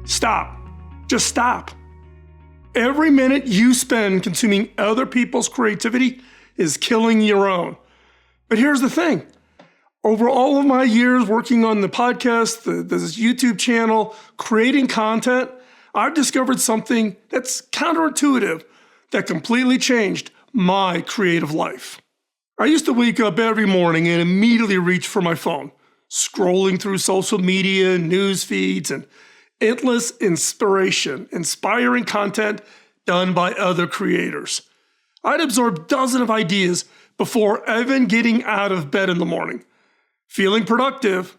Stop. Just stop. Every minute you spend consuming other people's creativity is killing your own. But here's the thing. Over all of my years working on the podcast, this YouTube channel, creating content, I've discovered something that's counterintuitive that completely changed my creative life. I used to wake up every morning and immediately reach for my phone, scrolling through social media, news feeds, and endless inspiring content done by other creators. I'd absorb dozens of ideas before even getting out of bed in the morning, feeling productive,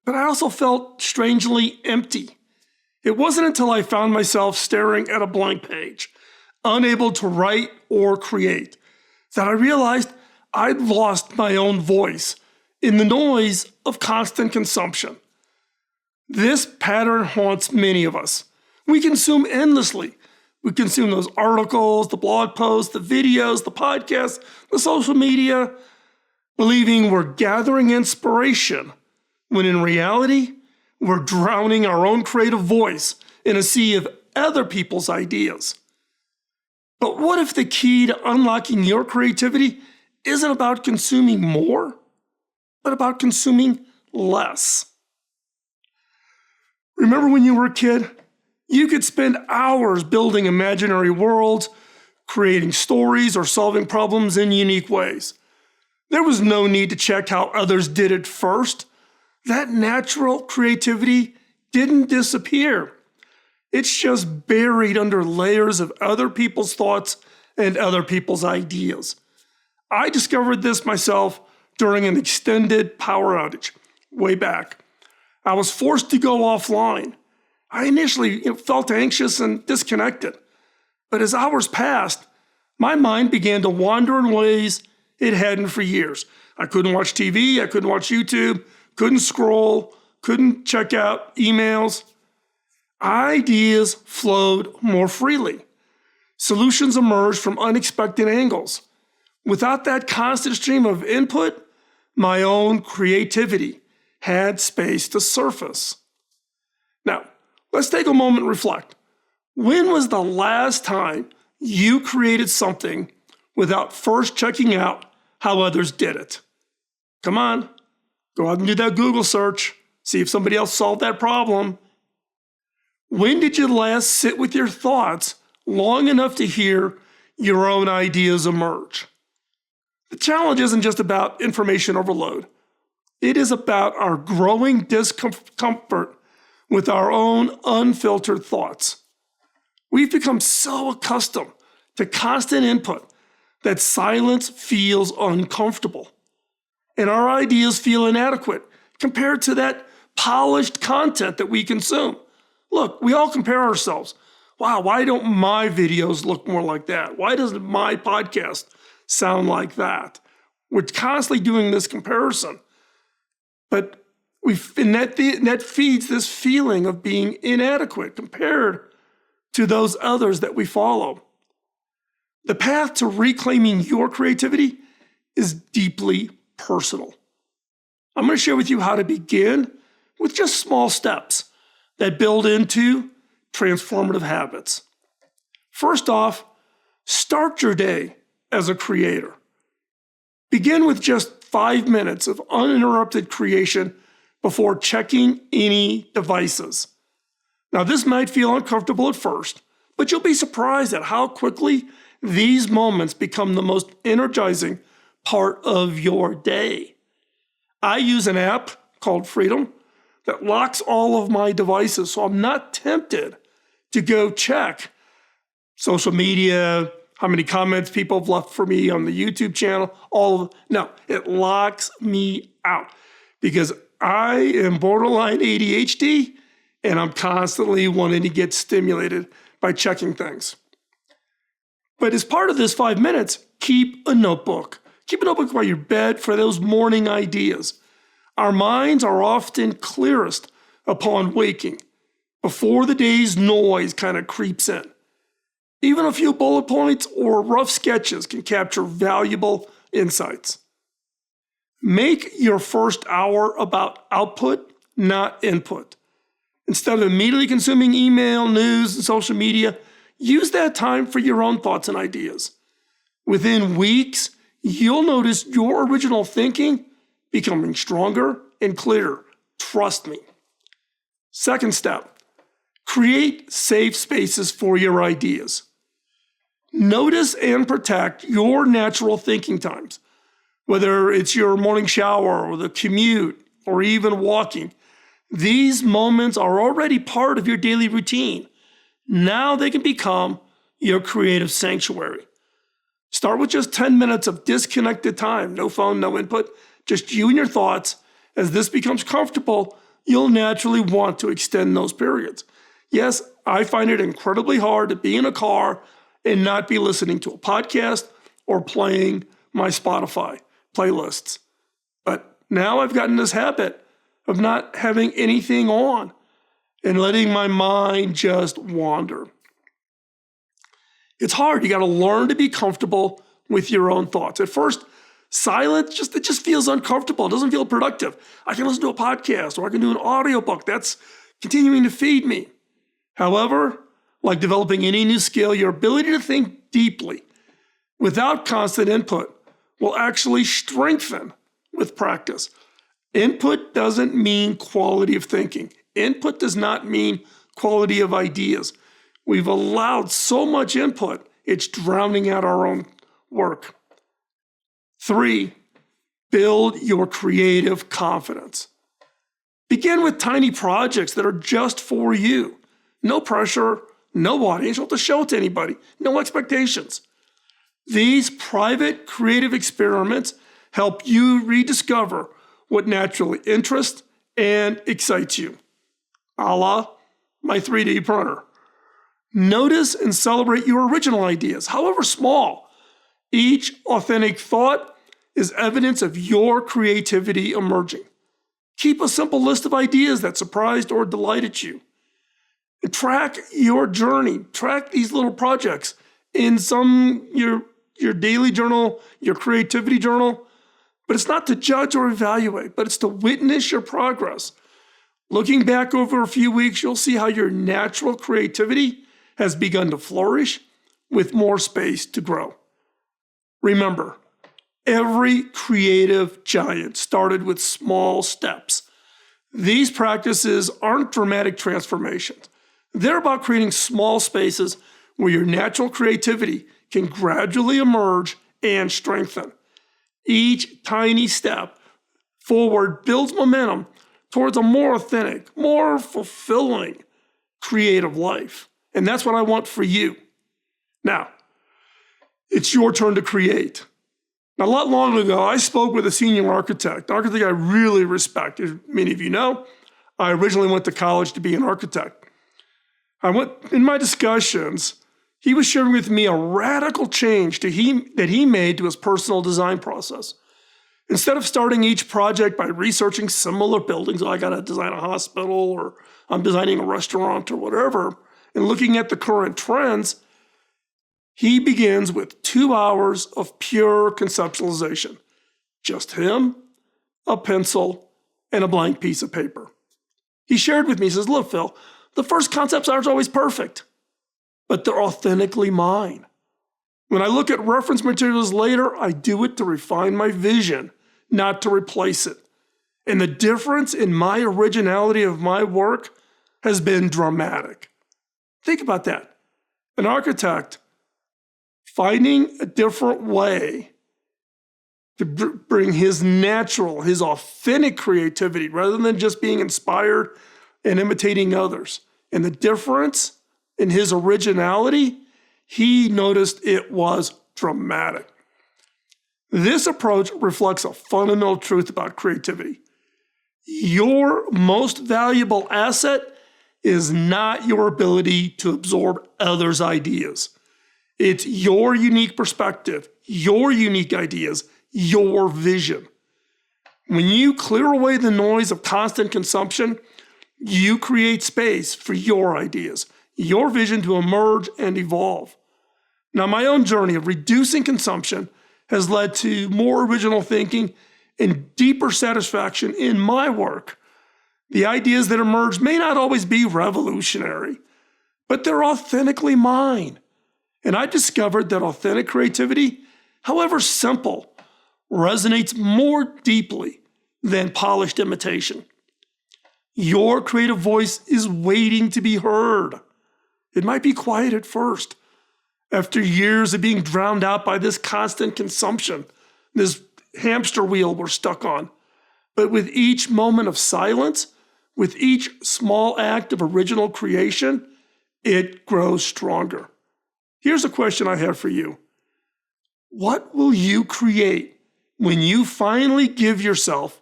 but I also felt strangely empty. It wasn't until I found myself staring at a blank page, unable to write or create, that I realized I'd lost my own voice in the noise of constant consumption. This pattern haunts many of us. We consume endlessly. We consume those articles, the blog posts, the videos, the podcasts, the social media, believing we're gathering inspiration, when in reality, we're drowning our own creative voice in a sea of other people's ideas. But what if the key to unlocking your creativity isn't about consuming more, but about consuming less? Remember when you were a kid? You could spend hours building imaginary worlds, creating stories, or solving problems in unique ways. There was no need to check how others did it first. That natural creativity didn't disappear. It's just buried under layers of other people's thoughts and other people's ideas. I discovered this myself during an extended power outage way back. I was forced to go offline. I initially felt anxious and disconnected, but as hours passed, my mind began to wander in ways it hadn't for years. I couldn't watch TV, I couldn't watch YouTube, couldn't scroll, couldn't check out emails. Ideas flowed more freely. Solutions emerged from unexpected angles. Without that constant stream of input, my own creativity had space to surface. Now, let's take a moment and reflect. When was the last time you created something without first checking out how others did it? Come on, go out and do that Google search. See if somebody else solved that problem. When did you last sit with your thoughts long enough to hear your own ideas emerge? The challenge isn't just about information overload. It is about our growing discomfort with our own unfiltered thoughts. We've become so accustomed to constant input that silence feels uncomfortable, and our ideas feel inadequate compared to that polished content that we consume. Look, we all compare ourselves. Wow, why don't my videos look more like that? Why doesn't my podcast sound like that? We're constantly doing this comparison. But that feeds this feeling of being inadequate compared to those others that we follow. The path to reclaiming your creativity is deeply personal. I'm going to share with you how to begin with just small steps that build into transformative habits. First off, start your day as a creator. Begin with just 5 minutes of uninterrupted creation before checking any devices. Now, this might feel uncomfortable at first, but you'll be surprised at how quickly these moments become the most energizing part of your day. I use an app called Freedom that locks all of my devices, so I'm not tempted to go check social media, how many comments people have left for me on the YouTube channel, no, it locks me out because I am borderline ADHD and I'm constantly wanting to get stimulated by checking things. But as part of this 5 minutes, keep a notebook. Keep a notebook by your bed for those morning ideas. Our minds are often clearest upon waking, before the day's noise kind of creeps in. Even a few bullet points or rough sketches can capture valuable insights. Make your first hour about output, not input. Instead of immediately consuming email, news, and social media, use that time for your own thoughts and ideas. Within weeks, you'll notice your original thinking becoming stronger and clearer. Trust me. Second step, create safe spaces for your ideas. Notice and protect your natural thinking times, whether it's your morning shower or the commute or even walking. These moments are already part of your daily routine. Now they can become your creative sanctuary. Start with just 10 minutes of disconnected time, no phone, no input, just you and your thoughts. As this becomes comfortable, you'll naturally want to extend those periods. Yes, I find it incredibly hard to be in a car and not be listening to a podcast or playing my Spotify playlists. But now I've gotten this habit of not having anything on and letting my mind just wander. It's hard. You got to learn to be comfortable with your own thoughts. At first, silence it just feels uncomfortable. It doesn't feel productive. I can listen to a podcast or I can do an audiobook. That's continuing to feed me. However, like developing any new skill, your ability to think deeply without constant input will actually strengthen with practice. Input doesn't mean quality of thinking. Input does not mean quality of ideas. We've allowed so much input, it's drowning out our own work. 3, build your creative confidence. Begin with tiny projects that are just for you. No pressure, no audience, you don't have to show it to anybody, no expectations. These private creative experiments help you rediscover what naturally interests and excites you, a la my 3D printer. Notice and celebrate your original ideas, however small. Each authentic thought is evidence of your creativity emerging. Keep a simple list of ideas that surprised or delighted you. And track your journey. Track these little projects in your daily journal, your creativity journal. But it's not to judge or evaluate, but it's to witness your progress. Looking back over a few weeks, you'll see how your natural creativity has begun to flourish with more space to grow. Remember, every creative giant started with small steps. These practices aren't dramatic transformations. They're about creating small spaces where your natural creativity can gradually emerge and strengthen. Each tiny step forward builds momentum towards a more authentic, more fulfilling creative life. And that's what I want for you. Now, it's your turn to create. Now, a lot long ago, I spoke with a senior architect, an architect I really respect. As many of you know, I originally went to college to be an architect. In my discussions, he was sharing with me a radical change that he made to his personal design process. Instead of starting each project by researching similar buildings, I got to design a hospital or I'm designing a restaurant or whatever, and looking at the current trends, he begins with 2 hours of pure conceptualization. Just him, a pencil, and a blank piece of paper. He shared with me, he says, look, Phil, the first concepts aren't always perfect, but they're authentically mine. When I look at reference materials later, I do it to refine my vision, not to replace it. And the difference in my originality of my work has been dramatic. Think about that. An architect finding a different way to bring his natural, his authentic creativity rather than just being inspired and imitating others. And the difference in his originality, he noticed it was dramatic. This approach reflects a fundamental truth about creativity. Your most valuable asset is not your ability to absorb others' ideas. It's your unique perspective, your unique ideas, your vision. When you clear away the noise of constant consumption, you create space for your ideas, your vision to emerge and evolve. Now, my own journey of reducing consumption has led to more original thinking and deeper satisfaction in my work. The ideas that emerge may not always be revolutionary, but they're authentically mine. And I discovered that authentic creativity, however simple, resonates more deeply than polished imitation. Your creative voice is waiting to be heard. It might be quiet at first, after years of being drowned out by this constant consumption, this hamster wheel we're stuck on. But with each moment of silence, with each small act of original creation, it grows stronger. Here's a question I have for you. What will you create when you finally give yourself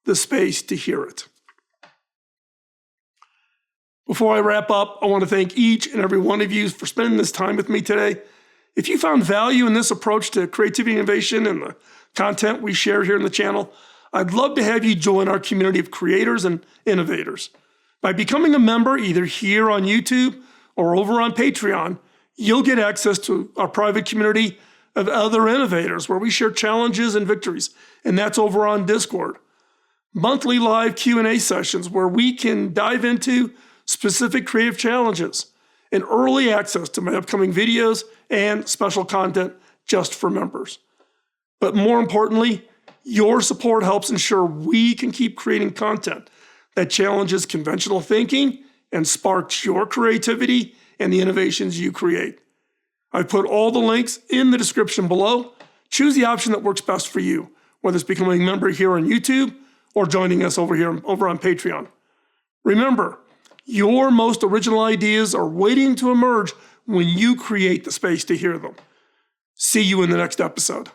the space to hear it? Before I wrap up, I want to thank each and every one of you for spending this time with me today. If you found value in this approach to creativity and innovation and the content we share here in the channel, I'd love to have you join our community of creators and innovators. By becoming a member either here on YouTube or over on Patreon, you'll get access to our private community of other innovators where we share challenges and victories, and that's over on Discord. Monthly live Q&A sessions where we can dive into specific creative challenges, and early access to my upcoming videos and special content just for members. But more importantly, your support helps ensure we can keep creating content that challenges conventional thinking and sparks your creativity and the innovations you create. I've put all the links in the description below. Choose the option that works best for you, whether it's becoming a member here on YouTube or joining us over on Patreon. Remember, your most original ideas are waiting to emerge when you create the space to hear them. See you in the next episode.